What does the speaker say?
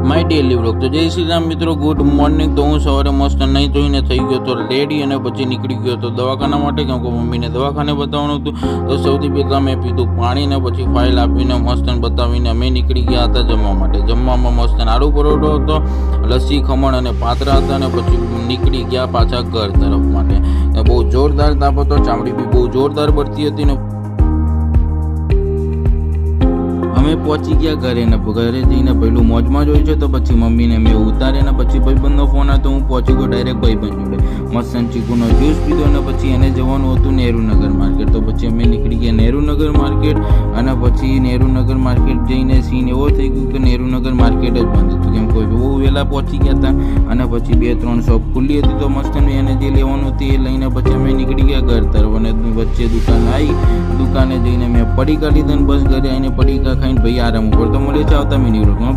My daily vlog. તો જય શ્રી રામ મિત્રો, ગુડ મોર્નિંગ। તો હું સવારે મસ્ત નહીં ધોઈને થઈ ગયો તો રેડી અને પછી નીકળી ગયો તો દવાખાના માટે, કેમ કે મમ્મીને દવાખાને બતાવવાનું હતું। તો સૌથી પહેલાં મેં પીધું પાણી ને પછી ફાઇલ આપીને મસ્ત બતાવીને અમે નીકળી ગયા હતા જમવા માટે। જમવામાં મસ્ત આલુ પરોઠો હતો, લસ્સી, ખમણ અને પાત્રા હતા અને પછી નીકળી ગયા પાછા ઘર તરફ માટે। બહુ જોરદાર તાપ હતો, ચામડી બી બહુ જોરદાર બળતી હતી ને અમે પહોંચી ગયા ઘરે ને ઘરે જઈને પહેલું મોજમાં જ હોય છે। તો પછી મમ્મીને મેં ઉતારે ને પછી ભાઈબંધનો ફોન આવ્યો તો હું પહોંચી ગયો ડાયરેક્ટ ભાઈબંધ જોડે। મસ્ત ચીકુનો જ્યુસ પીધો ને પછી એને જવાનું હતું નહેરુનગર માર્કેટ। તો પછી અમે નીકળી ગયા નહેરુનગર માર્કેટ અને પછી નહેરુનગર માર્કેટ જઈને સીન એવો થઈ ગયો કે નહેરુનગર માર્કેટ જ બંધ હતું, કેમ કે બહુ વહેલા પહોંચી ગયા હતા અને પછી 2-3 શોપ ખુલ્લી હતી। તો મસ્ત એને જે લેવાનું હતું એ લઈને પછી અમે નીકળી ગયા ઘર તરફ અને વચ્ચે દુકાન આવી, દુકાને જઈને મેં પડીકા લીધા ને બસ ઘરે આવીને પડીકા ખાઈને ભાઈ આરામ ઉપર। તો મળે છે આવતા મિની વ્લોગમાં।